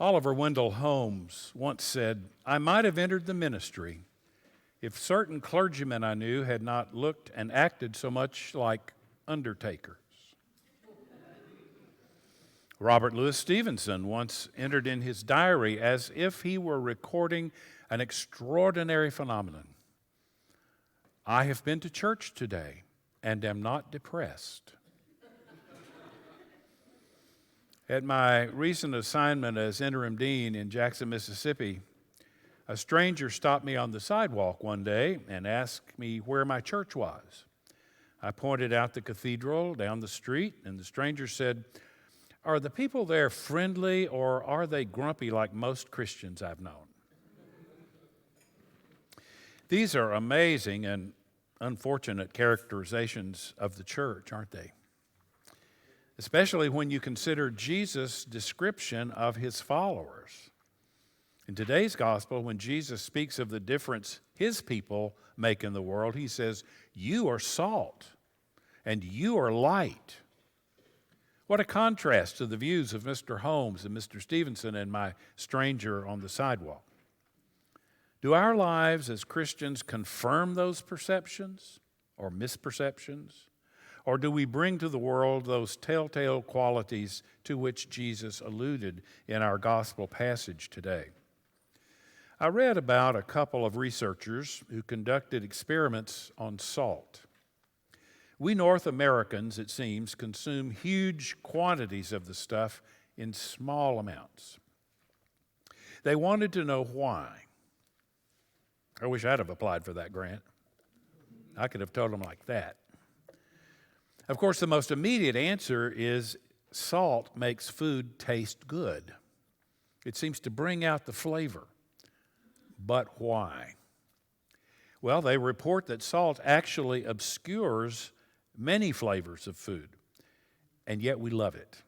Oliver Wendell Holmes once said, "I might have entered the ministry if certain clergymen I knew had not looked and acted so much like undertakers." Robert Louis Stevenson once entered in his diary as if he were recording an extraordinary phenomenon. "I have been to church today and am not depressed." At my recent assignment as interim dean in Jackson, Mississippi, a stranger stopped me on the sidewalk one day and asked me where my church was. I pointed out the cathedral down the street, and the stranger said, "Are the people there friendly, or are they grumpy like most Christians I've known?" These are amazing and unfortunate characterizations of the church, aren't they? Especially when you consider Jesus' description of his followers. In today's gospel, when Jesus speaks of the difference his people make in the world, he says, "You are salt and you are light." What a contrast to the views of Mr. Holmes and Mr. Stevenson and my stranger on the sidewalk. Do our lives as Christians confirm those perceptions or misperceptions? Or do we bring to the world those telltale qualities to which Jesus alluded in our gospel passage today? I read about a couple of researchers who conducted experiments on salt. We North Americans, it seems, consume huge quantities of the stuff in small amounts. They wanted to know why. I wish I'd have applied for that grant. I could have told them like that. Of course, the most immediate answer is salt makes food taste good. It seems to bring out the flavor. But why? Well, they report that salt actually obscures many flavors of food, and yet we love it.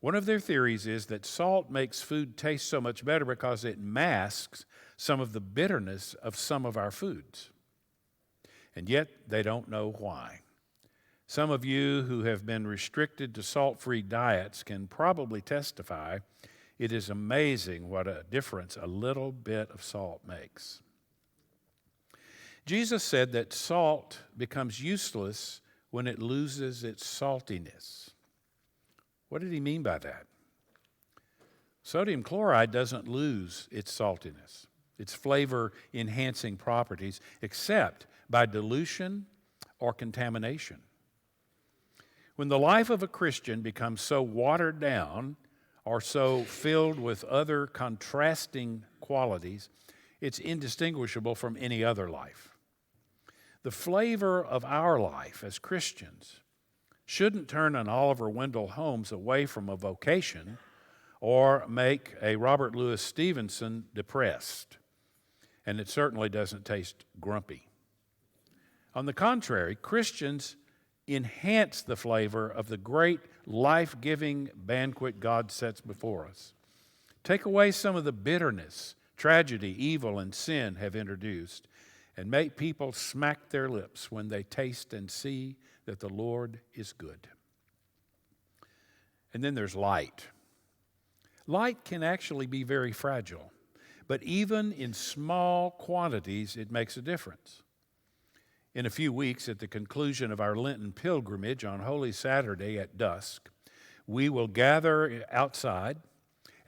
One of their theories is that salt makes food taste so much better because it masks some of the bitterness of some of our foods. And yet they don't know why. Some of you who have been restricted to salt-free diets can probably testify it is amazing what a difference a little bit of salt makes. Jesus said that salt becomes useless when it loses its saltiness. What did he mean by that? Sodium chloride doesn't lose its saltiness, its flavor-enhancing properties, except by dilution or contamination. When the life of a Christian becomes so watered down or so filled with other contrasting qualities, it's indistinguishable from any other life. The flavor of our life as Christians shouldn't turn an Oliver Wendell Holmes away from a vocation or make a Robert Louis Stevenson depressed. And it certainly doesn't taste grumpy. On the contrary, Christians enhance the flavor of the great life-giving banquet God sets before us. Take away some of the bitterness, tragedy, evil, and sin have introduced, and make people smack their lips when they taste and see that the Lord is good. And then there's light. Light can actually be very fragile, but even in small quantities, it makes a difference. In a few weeks, at the conclusion of our Lenten pilgrimage on Holy Saturday at dusk, we will gather outside,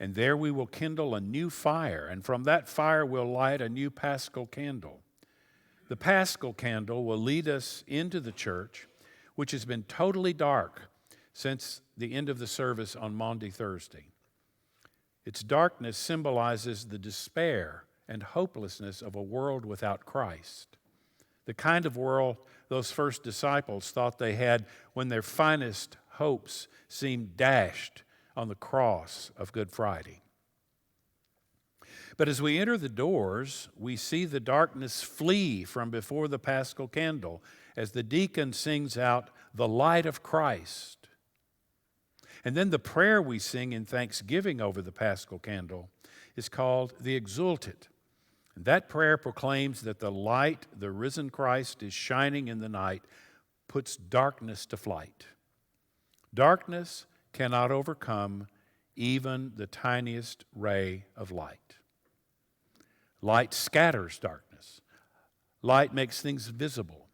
and there we will kindle a new fire, and from that fire we'll light a new Paschal candle. The Paschal candle will lead us into the church, which has been totally dark since the end of the service on Maundy Thursday. Its darkness symbolizes the despair and hopelessness of a world without Christ. The kind of world those first disciples thought they had when their finest hopes seemed dashed on the cross of Good Friday. But as we enter the doors, we see the darkness flee from before the Paschal candle as the deacon sings out, "The light of Christ." And then the prayer we sing in thanksgiving over the Paschal candle is called the Exultet. And that prayer proclaims that the light, the risen Christ, is shining in the night, puts darkness to flight. Darkness cannot overcome even the tiniest ray of light. Light scatters darkness. Light makes things visible,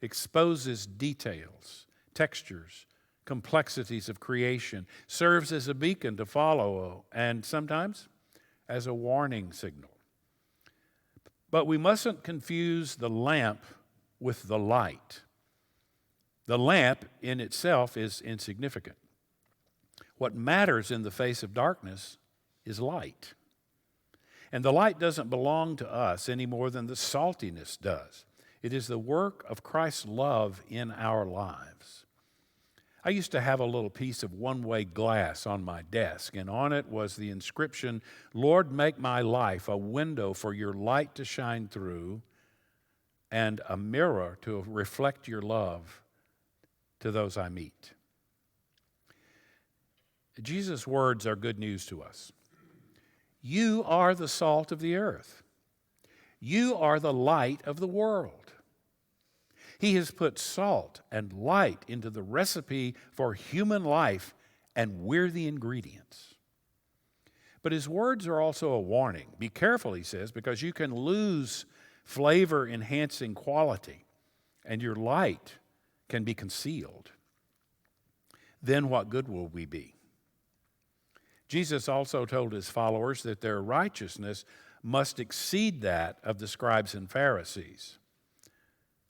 exposes details, textures, complexities of creation, serves as a beacon to follow, and sometimes as a warning signal. But we mustn't confuse the lamp with the light. The lamp in itself is insignificant. What matters in the face of darkness is light. And the light doesn't belong to us any more than the saltiness does. It is the work of Christ's love in our lives. I used to have a little piece of one-way glass on my desk, and on it was the inscription, "Lord, make my life a window for your light to shine through and a mirror to reflect your love to those I meet." Jesus' words are good news to us. You are the salt of the earth. You are the light of the world. He has put salt and light into the recipe for human life, and we're the ingredients. But his words are also a warning. Be careful, he says, because you can lose flavor-enhancing quality, and your light can be concealed. Then what good will we be? Jesus also told his followers that their righteousness must exceed that of the scribes and Pharisees.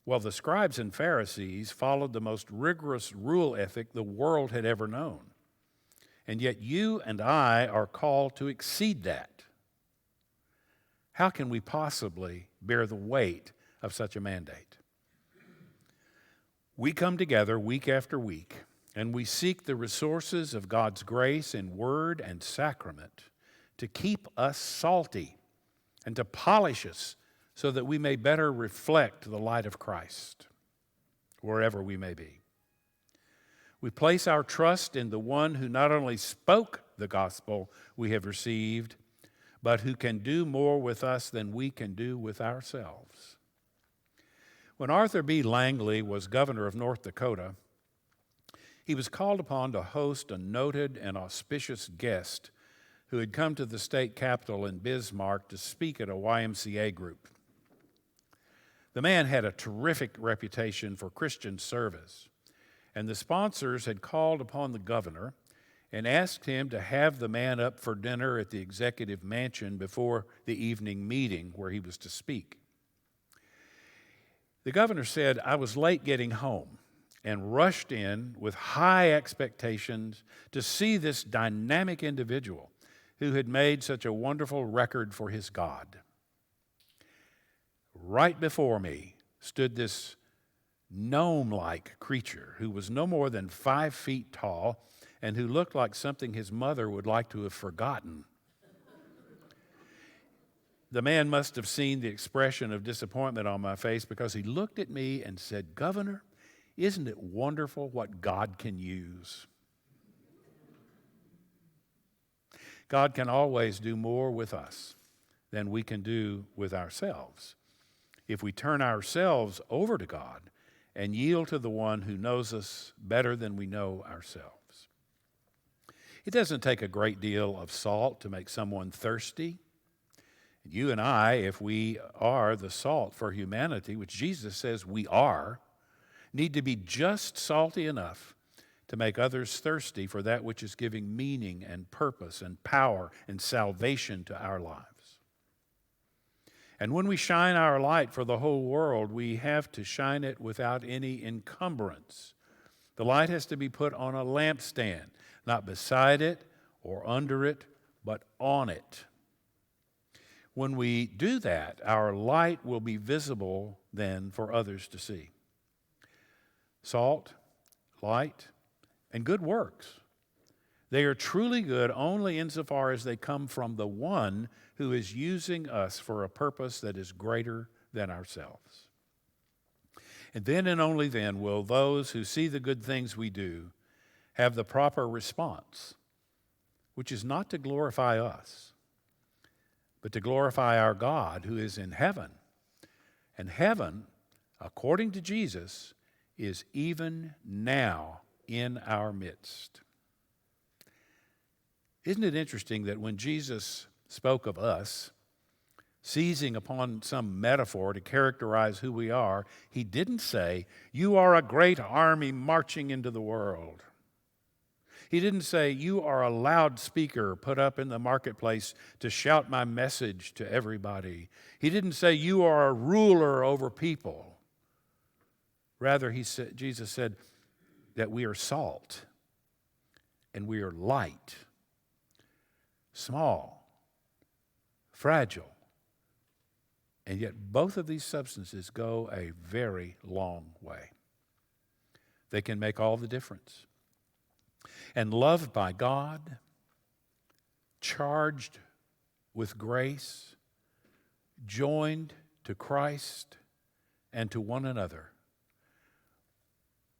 Well, the scribes and Pharisees followed the most rigorous rule ethic the world had ever known. And yet you and I are called to exceed that. How can we possibly bear the weight of such a mandate? We come together week after week, and we seek the resources of God's grace in word and sacrament to keep us salty and to polish us so that we may better reflect the light of Christ wherever we may be. We place our trust in the one who not only spoke the gospel we have received, but who can do more with us than we can do with ourselves. When Arthur B. Langley was governor of North Dakota, he was called upon to host a noted and auspicious guest who had come to the state capitol in Bismarck to speak at a YMCA group. The man had a terrific reputation for Christian service, and the sponsors had called upon the governor and asked him to have the man up for dinner at the executive mansion before the evening meeting where he was to speak. The governor said, "I was late getting home and rushed in with high expectations to see this dynamic individual who had made such a wonderful record for his God. Right before me stood this gnome-like creature who was no more than 5 feet tall and who looked like something his mother would like to have forgotten. The man must have seen the expression of disappointment on my face because he looked at me and said, 'Governor, isn't it wonderful what God can use?' God can always do more with us than we can do with ourselves if we turn ourselves over to God and yield to the one who knows us better than we know ourselves. It doesn't take a great deal of salt to make someone thirsty. You and I, if we are the salt for humanity, which Jesus says we are, need to be just salty enough to make others thirsty for that which is giving meaning and purpose and power and salvation to our lives. And when we shine our light for the whole world, we have to shine it without any encumbrance. The light has to be put on a lampstand, not beside it or under it, but on it. When we do that, our light will be visible then for others to see. Salt, light, and good works. They are truly good only insofar as they come from the one who is using us for a purpose that is greater than ourselves. And then and only then will those who see the good things we do have the proper response, which is not to glorify us, but to glorify our God who is in heaven. And heaven, according to Jesus, is even now in our midst. Isn't it interesting that when Jesus spoke of us, seizing upon some metaphor to characterize who we are, he didn't say, "You are a great army marching into the world." He didn't say, "You are a loudspeaker put up in the marketplace to shout my message to everybody." He didn't say, "You are a ruler over people." Rather, Jesus said that we are salt and we are light, small, fragile. And yet both of these substances go a very long way. They can make all the difference. And loved by God, charged with grace, joined to Christ and to one another,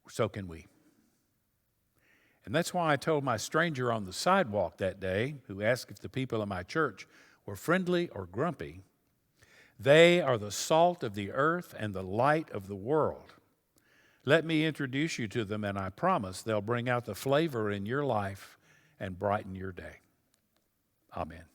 so can we. And that's why I told my stranger on the sidewalk that day, who asked if the people in my church were friendly or grumpy, they are the salt of the earth and the light of the world. Let me introduce you to them, and I promise they'll bring out the flavor in your life and brighten your day. Amen.